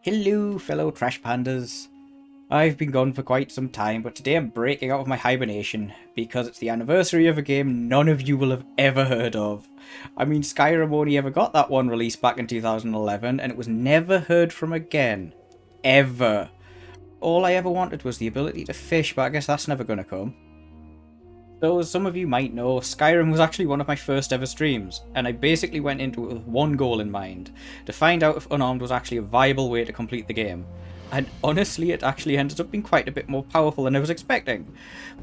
Hello, fellow trash pandas. I've been gone for quite some time, but today I'm breaking out of my hibernation because it's the anniversary of a game none of you will have ever heard of. I mean, Skyrim only ever got that one released back in 2011, and it was never heard from again. Ever. All I ever wanted was the ability to fish, but I guess that's never gonna come. So, as some of you might know, Skyrim was actually one of my first ever streams, and I basically went into it with one goal in mind, to find out if Unarmed was actually a viable way to complete the game. And honestly, it actually ended up being quite a bit more powerful than I was expecting.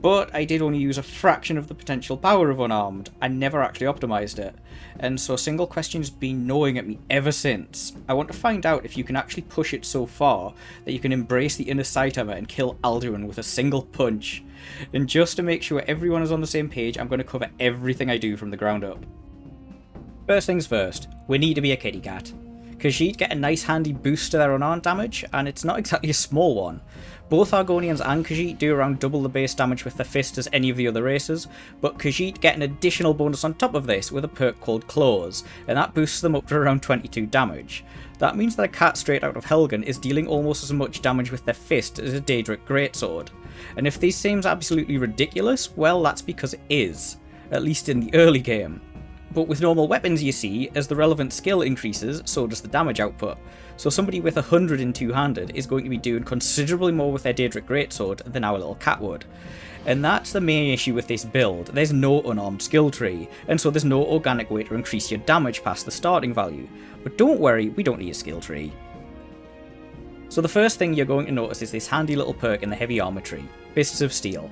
But I did only use a fraction of the potential power of Unarmed, I never actually optimised it. And so a single question's been gnawing at me ever since. I want to find out if you can actually push it so far that you can embrace the inner sight armor and kill Alduin with a single punch. And just to make sure everyone is on the same page, I'm going to cover everything I do from the ground up. First things first, we need to be a kitty cat. Khajiit get a nice handy boost to their unarmed damage, and it's not exactly a small one. Both Argonians and Khajiit do around double the base damage with their fist as any of the other races, but Khajiit get an additional bonus on top of this with a perk called Claws, and that boosts them up to around 22 damage. That means that a cat straight out of Helgen is dealing almost as much damage with their fist as a Daedric Greatsword. And if this seems absolutely ridiculous, well, that's because it is, at least in the early game. But with normal weapons, you see, as the relevant skill increases, so does the damage output. So somebody with 100 in two-handed is going to be doing considerably more with their Daedric Greatsword than our little cat would. And that's the main issue with this build. There's no unarmed skill tree, and so there's no organic way to increase your damage past the starting value. But don't worry, we don't need a skill tree. So the first thing you're going to notice is this handy little perk in the heavy armor tree, Fists of Steel.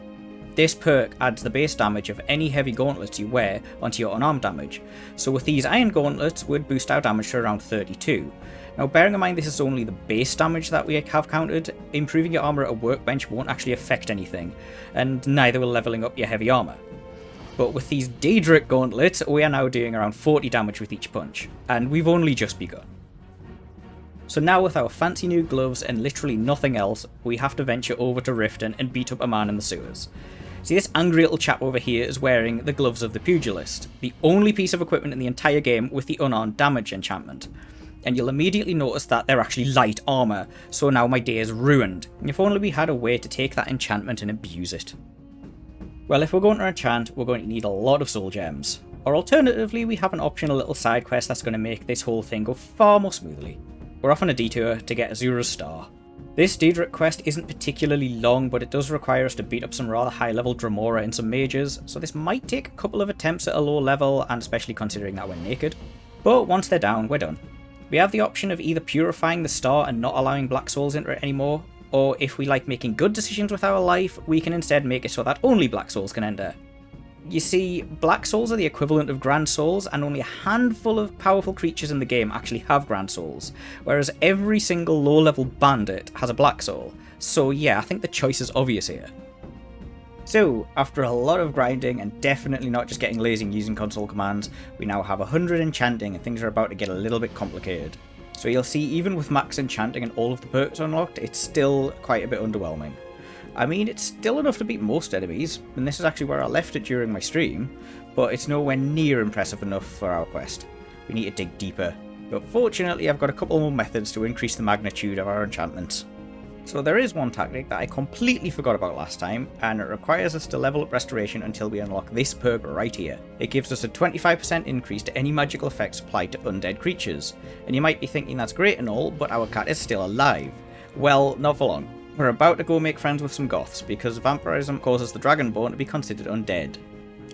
This perk adds the base damage of any heavy gauntlets you wear onto your unarmed damage, so with these iron gauntlets would boost our damage to around 32. Now bearing in mind this is only the base damage that we have counted, improving your armour at a workbench won't actually affect anything, and neither will levelling up your heavy armour. But with these Daedric gauntlets, we are now doing around 40 damage with each punch, and we've only just begun. So now with our fancy new gloves and literally nothing else, we have to venture over to Riften and beat up a man in the sewers. See, this angry little chap over here is wearing the Gloves of the Pugilist, the only piece of equipment in the entire game with the unarmed damage enchantment. And you'll immediately notice that they're actually light armour, so now my day is ruined. If only we had a way to take that enchantment and abuse it. Well, if we're going to enchant, we're going to need a lot of soul gems. Or alternatively, we have an optional little side quest that's going to make this whole thing go far more smoothly. We're off on a detour to get Azura's Star. This Daedric quest isn't particularly long, but it does require us to beat up some rather high level Dremora and some mages, so this might take a couple of attempts at a low level, and especially considering that we're naked. But once they're down, we're done. We have the option of either purifying the star and not allowing black souls into it anymore, or if we like making good decisions with our life, we can instead make it so that only black souls can enter. You see, black souls are the equivalent of grand souls, and only a handful of powerful creatures in the game actually have grand souls, whereas every single low level bandit has a black soul. So yeah, I think the choice is obvious here. So, after a lot of grinding and definitely not just getting lazy and using console commands, we now have 100 enchanting and things are about to get a little bit complicated. So you'll see, even with max enchanting and all of the perks unlocked, it's still quite a bit underwhelming. I mean, it's still enough to beat most enemies, and this is actually where I left it during my stream, but it's nowhere near impressive enough for our quest. We need to dig deeper, but fortunately I've got a couple more methods to increase the magnitude of our enchantments. So there is one tactic that I completely forgot about last time, and it requires us to level up restoration until we unlock this perk right here. It gives us a 25% increase to any magical effects applied to undead creatures, and you might be thinking that's great and all, but our cat is still alive. Well, not for long. We're about to go make friends with some goths, because vampirism causes the Dragonborn to be considered undead.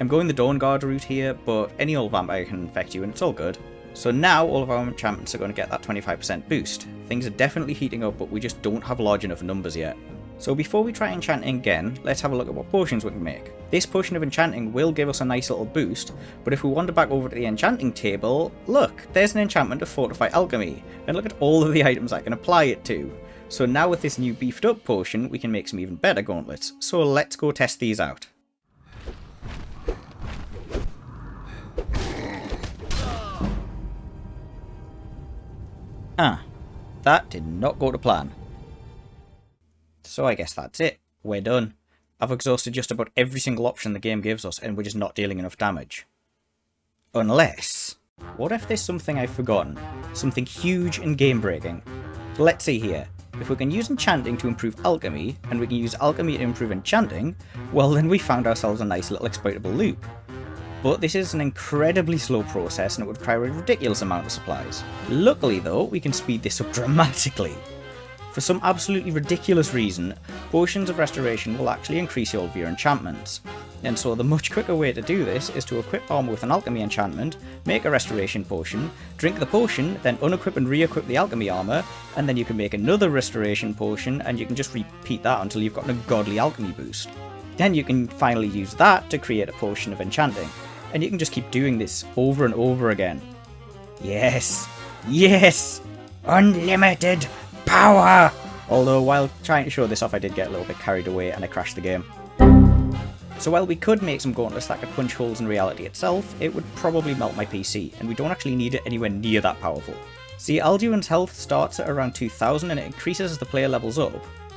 I'm going the Dawnguard route here, but any old vampire can infect you and it's all good. So now all of our enchantments are going to get that 25% boost. Things are definitely heating up, but we just don't have large enough numbers yet. So before we try enchanting again, let's have a look at what potions we can make. This potion of enchanting will give us a nice little boost, but if we wander back over to the enchanting table, look, there's an enchantment of Fortify Alchemy, and look at all of the items I can apply it to. So now with this new beefed up potion, we can make some even better gauntlets, so let's go test these out. That did not go to plan. So I guess that's it, we're done. I've exhausted just about every single option the game gives us and we're just not dealing enough damage. Unless, what if there's something I've forgotten? Something huge and game breaking? let's see here. If we can use enchanting to improve alchemy, and we can use alchemy to improve enchanting, well then we found ourselves a nice little exploitable loop. But this is an incredibly slow process and it would require a ridiculous amount of supplies. Luckily though, we can speed this up dramatically. For some absolutely ridiculous reason, potions of restoration will actually increase all of your enchantments. And so the much quicker way to do this is to equip armor with an alchemy enchantment, make a restoration potion, drink the potion, then unequip and re-equip the alchemy armor, and then you can make another restoration potion and you can just repeat that until you've gotten a godly alchemy boost. Then you can finally use that to create a potion of enchanting, and you can just keep doing this over and over again. Yes! Yes! Unlimited power! Although while trying to show this off I did get a little bit carried away and I crashed the game. So while we could make some gauntlets that could punch holes in reality itself, it would probably melt my PC, and we don't actually need it anywhere near that powerful. See, Alduin's health starts at around 2000 and it increases as the player levels up,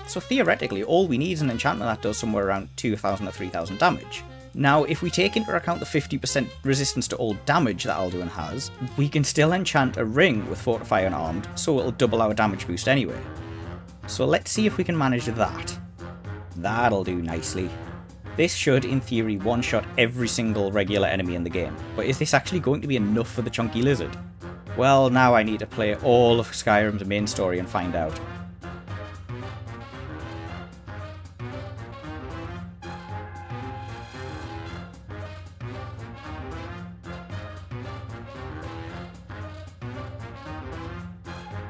so theoretically all we need is an enchantment that does somewhere around 2000 or 3000 damage. Now, if we take into account the 50% resistance to all damage that Alduin has, we can still enchant a ring with Fortify Unarmed, so it'll double our damage boost anyway. So let's see if we can manage that. That'll do nicely. This should, in theory, one-shot every single regular enemy in the game, but is this actually going to be enough for the chunky lizard? Well, now I need to play all of Skyrim's main story and find out.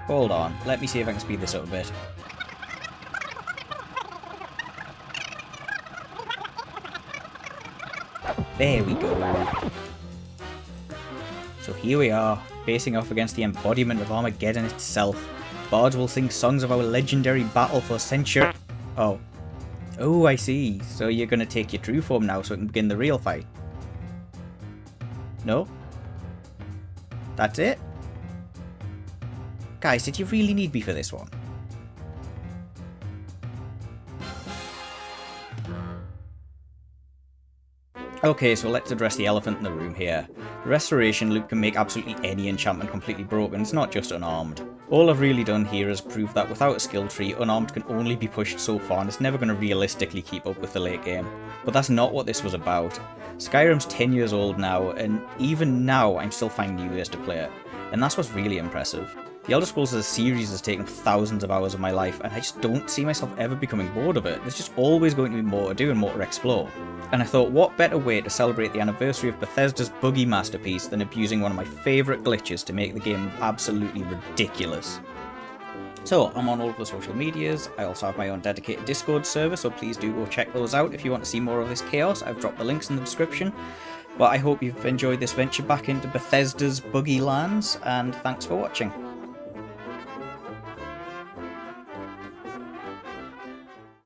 Hold on, let me see if I can speed this up a bit. There we go. So here we are, facing off against the embodiment of Armageddon itself. Bards will sing songs of our legendary battle for centuries. Oh. Oh, I see. So you're gonna take your true form now so we can begin the real fight. No? That's it? Guys, did you really need me for this one? Okay, so let's address the elephant in the room here. The restoration loop can make absolutely any enchantment completely broken, it's not just unarmed. All I've really done here is prove that without a skill tree, unarmed can only be pushed so far and it's never going to realistically keep up with the late game. But that's not what this was about. Skyrim's 10 years old now, and even now I'm still finding new ways to play it. And that's what's really impressive. The Elder Scrolls as a series has taken thousands of hours of my life, and I just don't see myself ever becoming bored of it. There's just always going to be more to do and more to explore. And I thought, what better way to celebrate the anniversary of Bethesda's buggy masterpiece than abusing one of my favourite glitches to make the game absolutely ridiculous. So, I'm on all of the social medias. I also have my own dedicated Discord server, so please do go check those out if you want to see more of this chaos. I've dropped the links in the description. But I hope you've enjoyed this venture back into Bethesda's buggy lands, and thanks for watching.